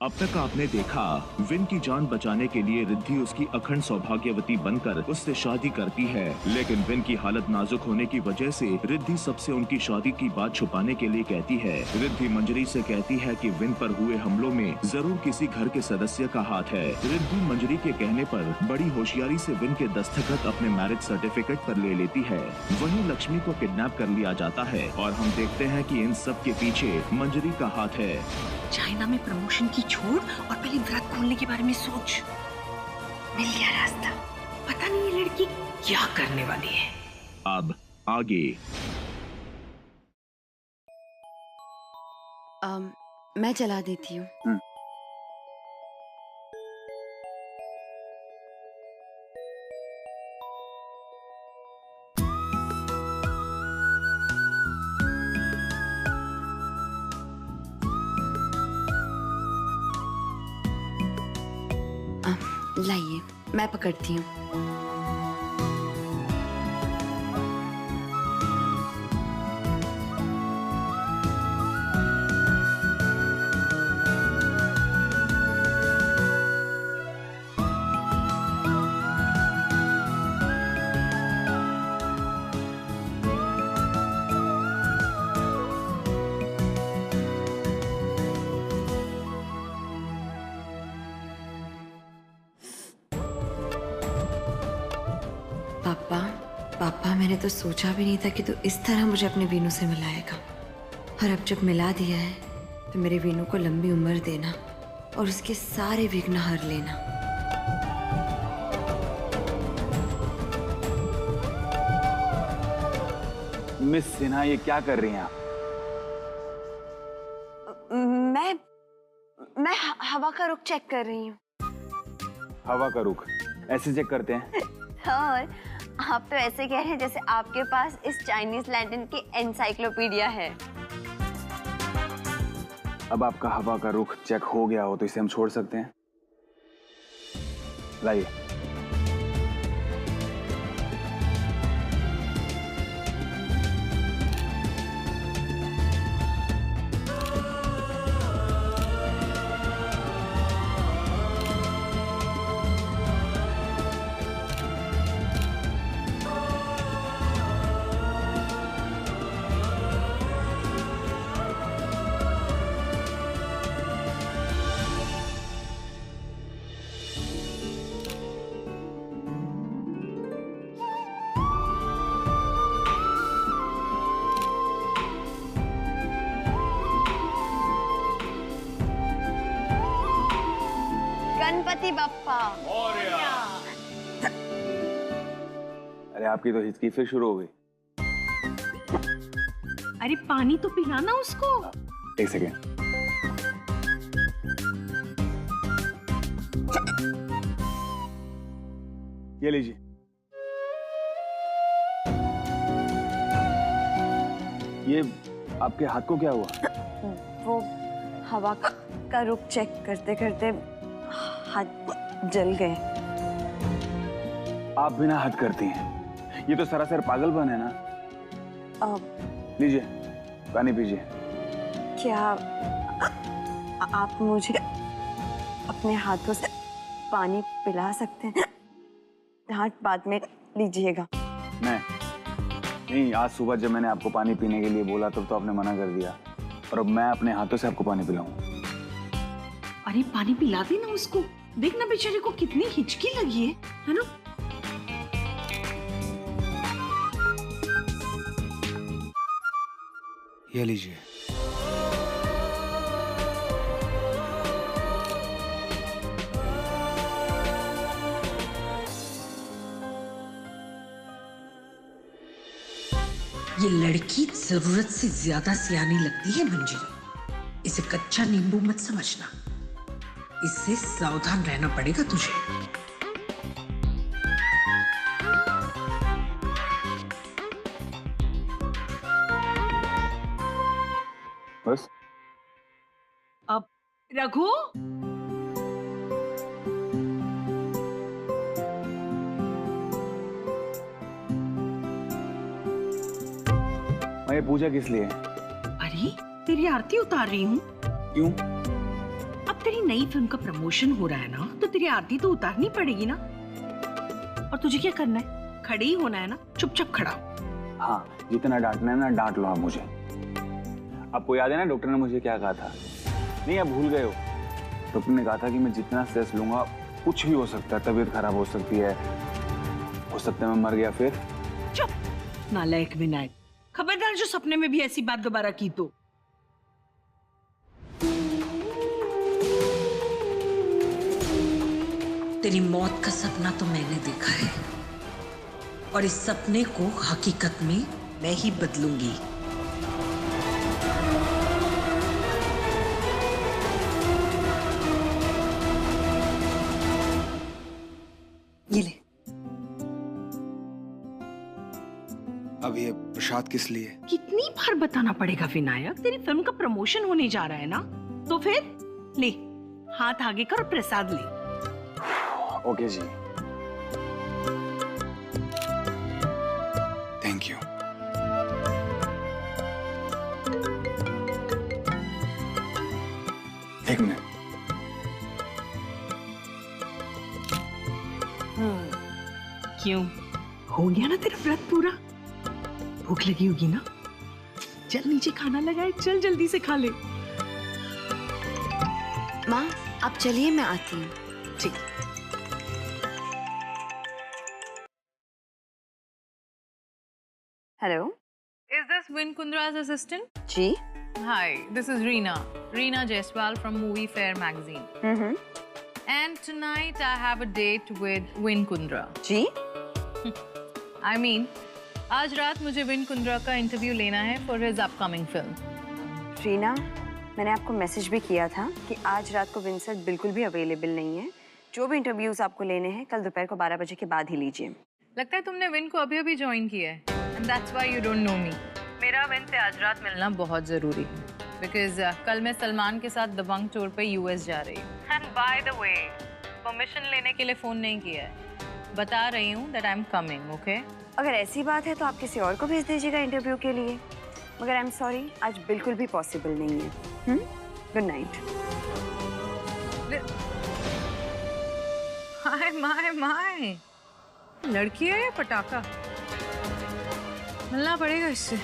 अब तक आपने देखा, विन की जान बचाने के लिए रिद्धि उसकी अखंड सौभाग्यवती बनकर उससे शादी करती है, लेकिन विन की हालत नाजुक होने की वजह से रिद्धि सबसे उनकी शादी की बात छुपाने के लिए कहती है। रिद्धि मंजरी से कहती है कि विन पर हुए हमलों में जरूर किसी घर के सदस्य का हाथ है। रिद्धि मंजरी के कहने पर बड़ी होशियारी से विन के दस्तखत अपने मैरिज सर्टिफिकेट पर ले लेती है। वहीं लक्ष्मी को किडनैप कर लिया जाता है और हम देखते हैं कि इन सब के पीछे मंजरी का हाथ है। चाइना में प्रमोशन की छोड़ और पहले व्रत खोलने के बारे में सोच। मिल गया रास्ता। पता नहीं ये लड़की क्या करने वाली है। अब आगे। मैं चला देती हूँ। लाइए, मैं पकड़ती हूँ। पापा, मैंने तो सोचा भी नहीं था कि तू इस तरह मुझे अपने वीनू से मिलाएगा। और अब जब मिला दिया है तो मेरे वीनू को लंबी उम्र देना और उसके सारे विघ्न हर लेना। मिस सिन्हा, ये क्या कर रही हैं आप? मैं हवा का रुख चेक कर रही हूँ। हवा का रुख ऐसे चेक करते हैं? हाँ, आप तो ऐसे कह रहे हैं जैसे आपके पास इस चाइनीज लैंडन की एनसाइक्लोपीडिया है। अब आपका हवा का रुख चेक हो गया हो तो इसे हम छोड़ सकते हैं? लाइए। गणपति बप्पा। अरे आपकी तो हिचकी फिर शुरू हो गई। अरे पानी तो पिलाना उसको। एक सेकेंड। ये लीजिए। ये आपके हाथ को क्या हुआ? वो हवा का रुख चेक करते करते हाथ जल गए। आप बिना हद करती हैं। ये तो सरासर पागलपन है ना। लीजिए, पानी पीजिए। क्या आप मुझे अपने हाथों से पानी पिला सकते हैं? हाथ बाद में लीजिएगा। नहीं, आज सुबह जब मैंने आपको पानी पीने के लिए बोला तब तो आपने मना कर दिया, और अब मैं अपने हाथों से आपको पानी पिलाऊं? अरे पानी पिला दे ना उसको। देखना बेचारे को कितनी हिचकी लगी है ना? ये लीजिए। ये लड़की जरूरत से ज्यादा सियानी लगती है मंजरी। इसे कच्चा नींबू मत समझना। इससे सावधान रहना पड़ेगा तुझे। बस। अब रघु, मैं पूजा किस लिए? अरे तेरी आरती उतार रही हूँ। क्यों? अब तेरे तेरी नई फिल्म का प्रमोशन हो रहा है ना, तो तेरी आरती तो उतारनी पड़ेगी ना। और तुझे क्या करना है? खड़े ही होना है ना, चुपचाप खड़ा। हाँ, जितना डांटना है ना डांट लो आप मुझे। आपको याद है ना डॉक्टर ने मुझे क्या कहा था? नहीं, आप भूल गए हो। डॉक्टर ने कहा था कि मैं जितना स्ट्रेस लूंगा कुछ भी हो सकता है, तबीयत खराब हो सकती है, हो सकता है मैं मर गया फिर। चुप नालायक विनायक, खबरदार जो सपने में भी ऐसी बात दोबारा की तो। तेरी मौत का सपना तो मैंने देखा है, और इस सपने को हकीकत में मैं ही बदलूंगी। ये ले। अब ये प्रसाद किस लिए? कितनी बार बताना पड़ेगा विनायक, तेरी फिल्म का प्रमोशन होने जा रहा है ना, तो फिर ले, हाथ आगे कर और प्रसाद ले। ओके जी, थैंक यू। एक मिनट। क्यों, हो गया ना तेरा व्रत पूरा? भूख लगी होगी ना, चल नीचे खाना लगाए, चल जल्दी से खा ले। माँ आप चलिए, मैं आती हूँ। ठीक। Hello. Is this Vin Kundra's assistant? जी। Hi, this is Reena Jaiswal from Movie Fair magazine. And tonight I have a date with Vin Kundra. जी। I mean, आज रात मुझे विन कुंद्रा का इंटरव्यू लेना है for his upcoming film. Reena, मैंने आपको मैसेज भी किया था कि आज रात को विन सर बिल्कुल भी अवेलेबल नहीं है। जो भी इंटरव्यूज आपको लेने हैं कल दोपहर को 12 बजे के बाद ही लीजिए। लगता है तुमने विन को अभी ज्वाइन किया है and that's why you don't know me. मेरा विन से आज रात मिलना बहुत जरूरी है because कल मैं सलमान के साथ दबंग टूर पे यूएस जा रही हूँ। And by the way, permission लेने के लिए फोन नहीं किया है, बता रही हूँ that I'm coming, okay? अगर ऐसी बात है तो आप किसी और को भेज दीजिएगा इंटरव्यू के लिए, मगर आई एम सॉरी आज बिल्कुल भी पॉसिबल नहीं है। Good night. माय लड़की है या पटाखा? मिलना पड़ेगा इससे।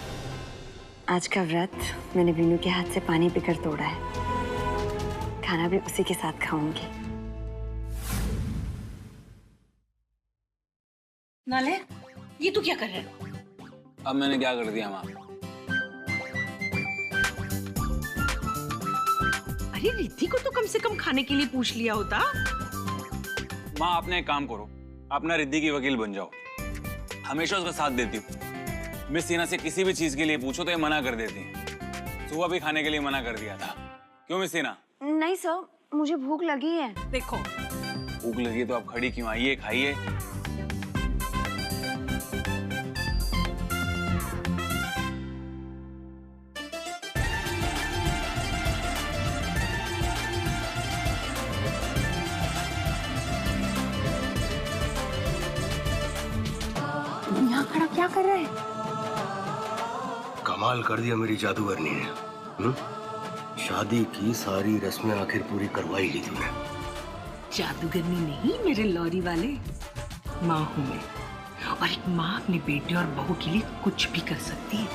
आज का व्रत मैंने वीनू के हाथ से पानी पीकर तोड़ा है, खाना भी उसी के साथ खाऊंगी। नाले, ये तू क्या कर रहा है? अब मैंने क्या कर दिया माँ? अरे रिद्धि को तो कम से कम खाने के लिए पूछ लिया होता। माँ आपने एक काम करो, अपना रिद्धि की वकील बन जाओ। हमेशा उसका साथ देती हूँ। मिस सीना से किसी भी चीज के लिए पूछो तो ये मना कर देती है। सुबह भी खाने के लिए मना कर दिया था। क्यों मिस सीना? नहीं सर, मुझे भूख लगी है। देखो, भूख लगी तो आप खड़ी क्यों? आइए खाइए। यहाँ खड़ा क्या कर रहा है? कमाल कर दिया मेरी जादूगरनी ने। शादी की सारी रस्में आखिर पूरी करवाई ली तूने। जादूगरनी नहीं मेरे लॉरी वाले, माँ हूँ मैं, और एक माँ अपने बेटे और बहू के लिए कुछ भी कर सकती है।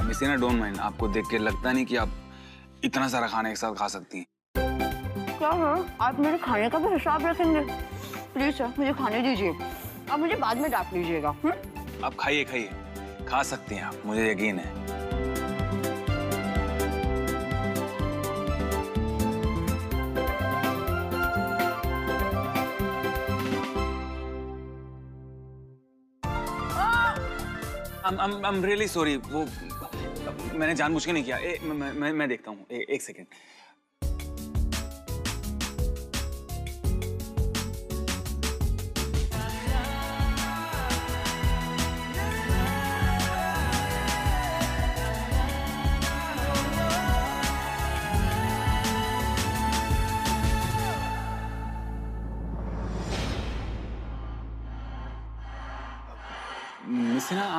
मिसीना डोंट माइंड, आपको देख के लगता नहीं कि आप इतना सारा खाना एक साथ खा सकती हैं। क्या है, आप मेरे खाने का भी हिसाब रखेंगे? प्लीज सर मुझे खाने दीजिए, आप मुझे बाद में डांट लीजिएगा। आप खाइए खाइए, खा सकती हैं आप, मुझे यकीन है। I'm really sorry, वो मैंने जानबूझ के नहीं किया। मैं देखता हूँ, एक सेकेंड।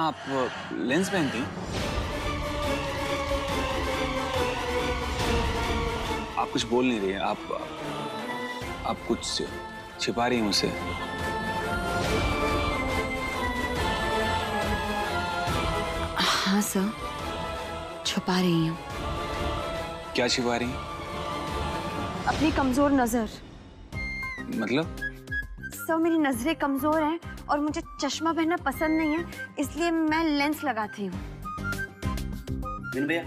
आप लेंस पहनती हैं? आप कुछ बोल नहीं रही हैं। आप कुछ छिपा रही हैं मुझसे। हाँ सर, छुपा रही हूँ। क्या छिपा रही हैं? अपनी कमजोर नजर। मतलब? सर मेरी नजरें कमजोर हैं और मुझे चश्मा पहनना पसंद नहीं है, इसलिए मैं लेंस लगाती हूँ। विन भैया,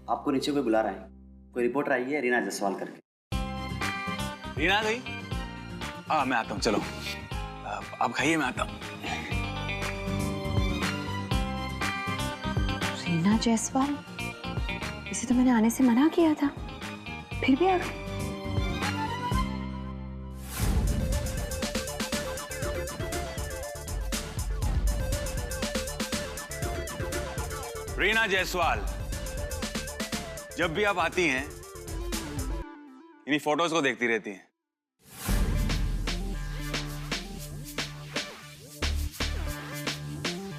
आपको नीचे कोई बुला रहा है। कोई रिपोर्टर आई है रीना जायसवाल करके। रीना गई? मैं आता हूँ, चलो आप खाइए, मैं आता हूँ। रीना जायसवाल, इसे तो मैंने आने से मना किया था, फिर भी आ गई। रीना जायसवाल, जब भी आप आती हैं इन्हीं फोटोज को देखती रहती हैं।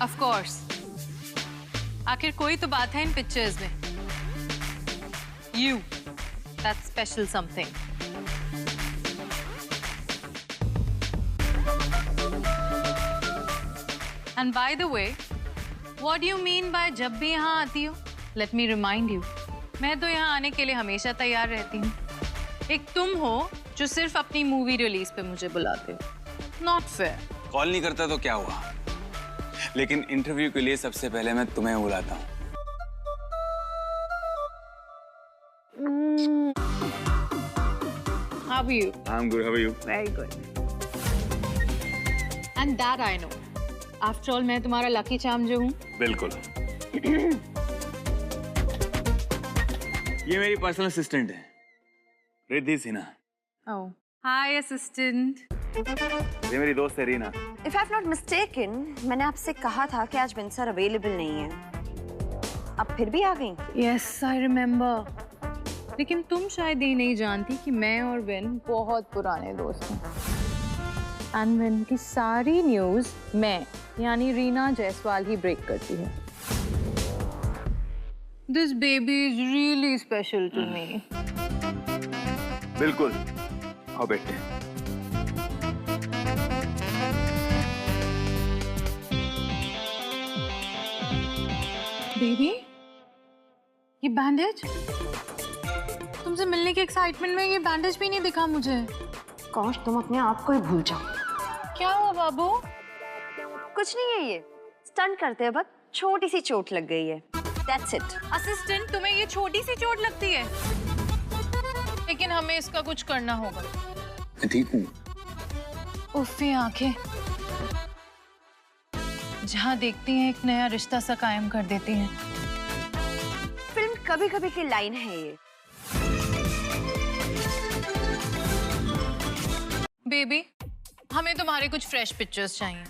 ऑफ कोर्स, आखिर कोई तो बात है इन पिक्चर्स में। You, that's special something. And by the way, what do you mean by जब भी यहाँ आती हो? लेट मी रिमाइंड यू, मैं तो यहाँ आने के लिए हमेशा तैयार रहती हूँ। एक तुम हो जो सिर्फ अपनी मूवी रिलीज पे मुझे बुलाते हो। Not fair. कॉल नहीं करता तो क्या हुआ, लेकिन इंटरव्यू के लिए सबसे पहले मैं तुम्हें बुलाता हूँ। How are you? I'm good, how are you? Very good. And that I know. After all, मैं तुम्हारा लकी चार्म जो हूँ। बिल्कुल। ये मेरी पर्सनल असिस्टेंट है, Riddhi Sinha. Oh, hi assistant. ये मेरी दोस्त है Reena. If I'm not mistaken, मैंने आपसे कहा था कि आज विन सर अवेलेबल नहीं है। अब फिर भी आ गई? Yes, I remember. लेकिन तुम शायद ये नहीं जानती कि मैं और विन बहुत पुराने दोस्त हैं। एंड विन की सारी न्यूज़ मैं यानी रीना जायसवाल ही ब्रेक करती है। This baby is really special to me. बिल्कुल। आओ बेटे। बेबी, ये बैंडेज? तुमसे मिलने के एक्साइटमेंट में ये बैंडेज भी नहीं दिखा मुझे। काश तुम अपने आप को ही भूल जाओ। क्या हुआ बाबू? कुछ नहीं है, ये स्टंट करते वक्त छोटी सी चोट लग गई है। That's it. असिस्टेंट, तुम्हें ये छोटी सी चोट लगती है, लेकिन हमें इसका कुछ करना होगा। मैं ठीक हूँ। उफ, ये आंखें जहाँ देखती हैं एक नया रिश्ता सा कायम कर देती हैं। फिल्म कभी कभी की लाइन है ये। बेबी, हमें तुम्हारे कुछ फ्रेश पिक्चर्स चाहिए।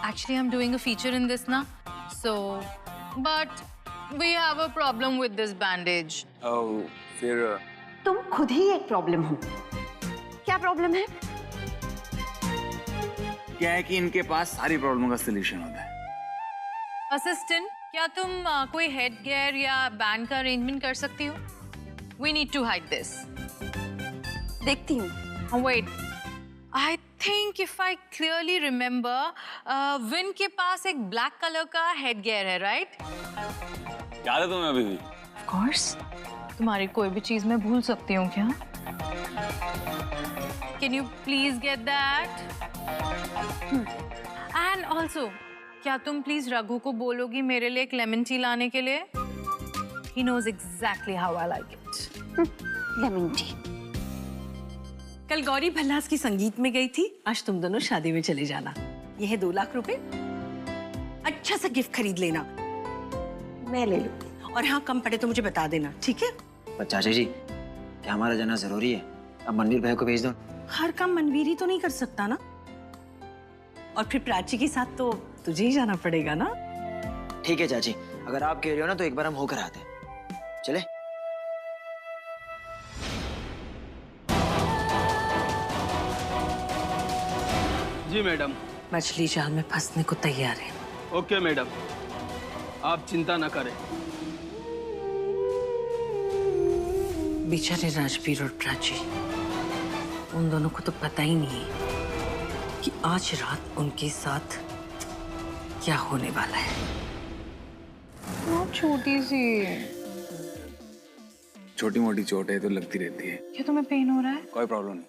Actually I am doing a feature in this ना, so but we have a problem with this bandage. फिर तुम खुद ही एक प्रॉब्लम हो। क्या प्रॉब्लम है? क्या है कि इनके पास सारी प्रॉब्लम का सलूशन होता है। असिस्टेंट, क्या तुम कोई हेड गियर या बैंड का अरेंजमेंट कर सकती हो? We need to hide this. देखती हूँ। Wait, I think if I clearly remember, Vin के पास एक ब्लैक कलर का हेड गियर है, राइट? याद है तुम्हें अभी भी? Of course. तुम्हारी कोई भी चीज मैं भूल सकती हूँ क्या? Can you please get that? And also, क्या तुम प्लीज रघु को बोलोगी मेरे लिए एक लेमन टी लाने के लिए? He knows exactly how I like it. Lemon tea. कल गौरी भल्लास की संगीत में गई थी, आज तुम दोनों शादी में चले जाना। ये है 2 लाख रुपए, अच्छा सा गिफ्ट खरीद लेना, मैं ले लूंगी। और हाँ, कम पड़े तो मुझे बता देना, ठीक है? पर चाचा जी, क्या हमारा जाना जरूरी है? अब मनवीर भाई को भेज दो। हर काम मनवीर ही तो नहीं कर सकता ना, और फिर प्राची के साथ तो तुझे ही जाना पड़ेगा ना। ठीक है चाची, अगर आप कह रहे हो ना तो एक बार हम होकर आते हैं। चले? जी मैडम। मछली जाल में फंसने को तैयार है। ओके मैडम, आप चिंता न करें। बेचारे राजवीर और प्राची, उन दोनों को तो पता ही नहीं कि आज रात उनके साथ क्या होने वाला है। बहुत छोटी सी। छोटी मोटी चोट है तो लगती रहती है। क्या तुम्हें पेन हो रहा है? कोई प्रॉब्लम नहीं।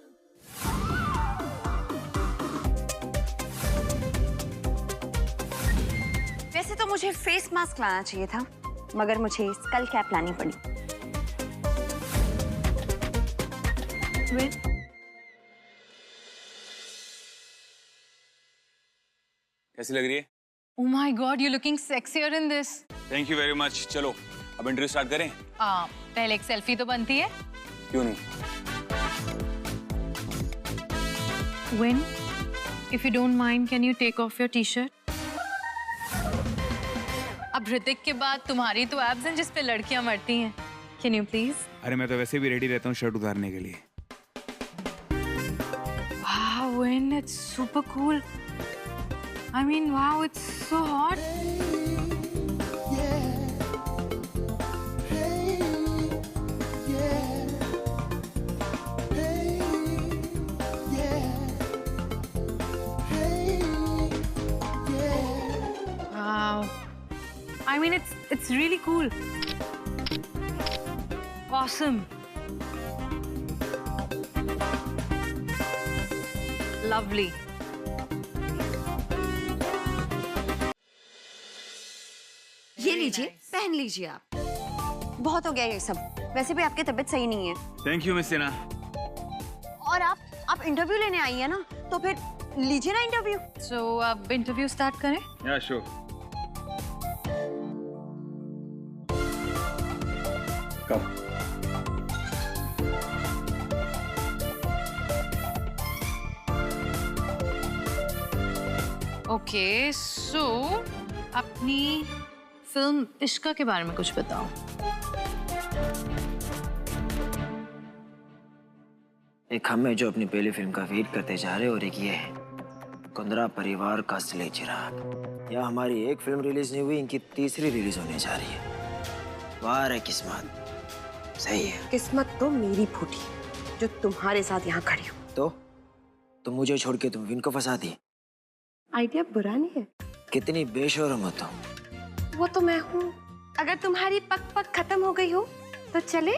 वैसे तो मुझे फेस मास्क लाना चाहिए था, मगर मुझे स्कल कैप लानी पड़ी। कैसी लग रही है? Oh my God, you're looking sexier in this. Thank you very much. चलो अब इंटरव्यू स्टार्ट करें। पहले एक सेल्फी तो बनती है। क्यों नहीं? Win, if you don't mind, can you take off your t-shirt? अब ऋतिक के बाद तुम्हारी तो एब्स हैं जिस पे लड़कियां मरती हैं। Can you please? अरे मैं तो वैसे भी रेडी रहता हूँ शर्ट उतारने के लिए। Wow, Win, it's super cool. I mean, wow, it's so hot. Wow. I mean, it's really cool. Awesome. Lovely. ये लीजिए, पहन लीजिए आप। बहुत हो गया ये सब। वैसे भी आपकी तबीयत सही नहीं है। Thank you miss Sinha. और आप इंटरव्यू लेने आई है ना, तो फिर लीजिए ना इंटरव्यू। So, अब इंटरव्यू स्टार्ट करें? या श्योर। कब? Okay, so अपनी फिल्म इश्का के बारे में कुछ बताओ। एक हम है जो अपनी पहली फिल्म का वेट करते जा रहे हैं, और एक ये है कुंद्रा परिवार का असली चिराग। यहाँ हमारी एक फिल्म रिलीज नहीं हुई, इनकी तीसरी रिलीज होने जा रही है। वाह रे किस्मत। सही है। किस्मत तो मेरी फूटी जो तुम्हारे साथ यहाँ खड़ी हूँ। तो तुम मुझे छोड़ के तुम विन को फंसा दी। आइडिया बुरा नहीं है। कितनी बेशर्म हो तुम। वो तो मैं हूँ। अगर तुम्हारी पक पक खत्म हो गई हो तो चले।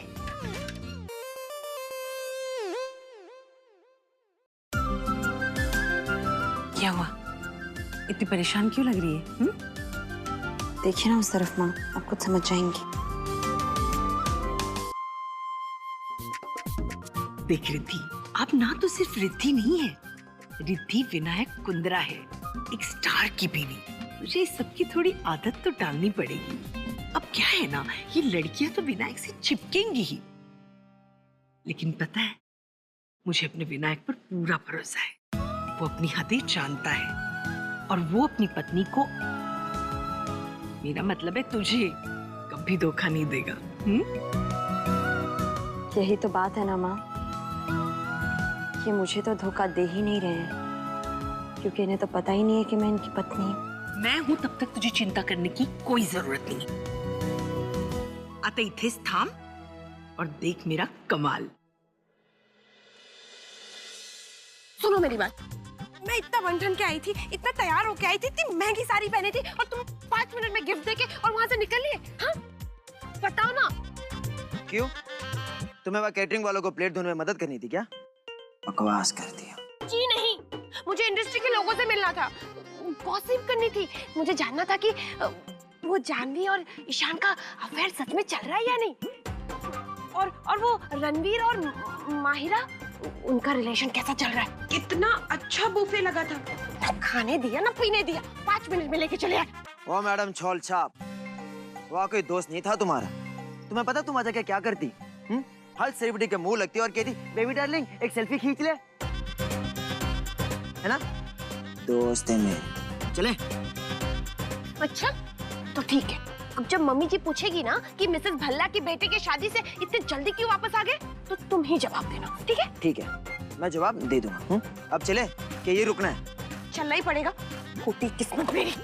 क्या हुआ? इतनी परेशान क्यों लग रही है? देखिए ना उस तरफ माँ, आप कुछ समझ जाएंगी। देख रिद्धि, आप ना तो सिर्फ रिद्धि नहीं है, रिद्धि विनायक कुंद्रा है, एक स्टार की बीवी। मुझे इस सबकी थोड़ी आदत तो डालनी पड़ेगी। अब क्या है ना, ये लड़कियां तो विनायक से चिपकेंगी ही, लेकिन पता है मुझे अपने विनायक पर पूरा भरोसा है। वो अपनी हदें जानता है और वो अपनी पत्नी को, मेरा मतलब है तुझे, कभी धोखा नहीं देगा। यही तो बात है ना माँ, ये मुझे तो धोखा दे ही नहीं रहे हैं, क्योंकि इन्हें तो पता ही नहीं है कि मैं इनकी पत्नी हूँ। मैं हूं, तब तक तुझे चिंता करने की कोई जरूरत नहीं। आता इथेच थांब और देख मेरा कमाल। सुनो मेरी बात, मैं इतना बंठन के आई थी, इतना तैयार होके आई थी, इतनी महंगी साड़ी पहनी थी, और तुम 5 मिनट में गिफ्ट देके और वहां से निकल लिए। हाँ बताओ ना। क्यों? तुम्हें वहाँ कैटरिंग वालों को प्लेट धोने में मदद करनी थी क्या? बकवास कर दिया। जी नहीं, मुझे इंडस्ट्री के लोगों से मिलना था, गॉसिप करनी थी, मुझे जानना था कि वो जानवी और ईशान का अफेयर सच में चल रहा है या नहीं, और वो रणवीर और माहिरा, उनका रिलेशन कैसा चल रहा है। कितना अच्छा बुफे लगा था, ना खाने दिया ना पीने दिया, 5 मिनट में लेके चले आए। ओ मैडम छोल छाप, वहाँ कोई दोस्त नहीं था तुम्हारा? तुम्हें पता तुम आजा क्या करती? हर सेलिब्रिटी के मुंह लगती और कहती बेबी डार्लिंग एक सेल्फी खींच ले, है ना? दोस्त है मेरे, चले। अच्छा तो ठीक है, अब जब मम्मी जी पूछेगी ना कि मिसेस भल्ला की बेटे की शादी से इतने जल्दी क्यों वापस आ गए, तो तुम ही जवाब देना, ठीक है? ठीक है, मैं जवाब दे दूंगा। अब चले कि ये रुकना है? चलना ही पड़ेगा, फूटी किस्मत मेरी।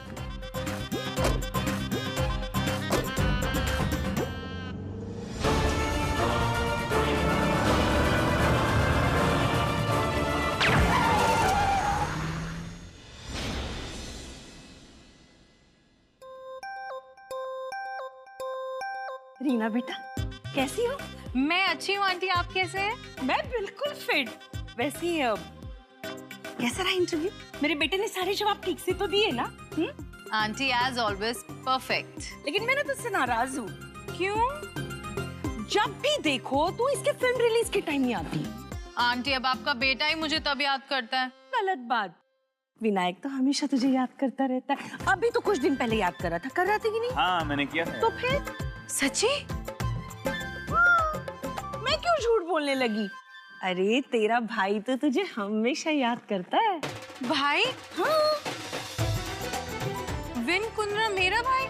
रीना बेटा, कैसी हो? मैं अच्छी हूँ आंटी, आप कैसे हैं? मैं बिल्कुल फिट। वैसे अब कैसा रहा इंटरव्यू? मेरे बेटे ने सारे जवाब ठीक से तो दिए ना? Aunty as always perfect. लेकिन मैं ना तुझसे नाराज हूँ। क्यों? जब भी देखो तू इसके फिल्म रिलीज के टाइम ही आती। आंटी अब आपका बेटा ही मुझे तब याद करता है। गलत बात। विनायक तो हमेशा तुझे याद करता रहता है। अभी तो कुछ दिन पहले याद कर रहा था। कर रहा था कि नहीं? हाँ मैंने किया था। तो फिर सच्ची? मैं क्यों झूठ बोलने लगी? अरे तेरा भाई तो तुझे हमेशा याद करता है। भाई? हाँ। विन कुंद्रा मेरा भाई?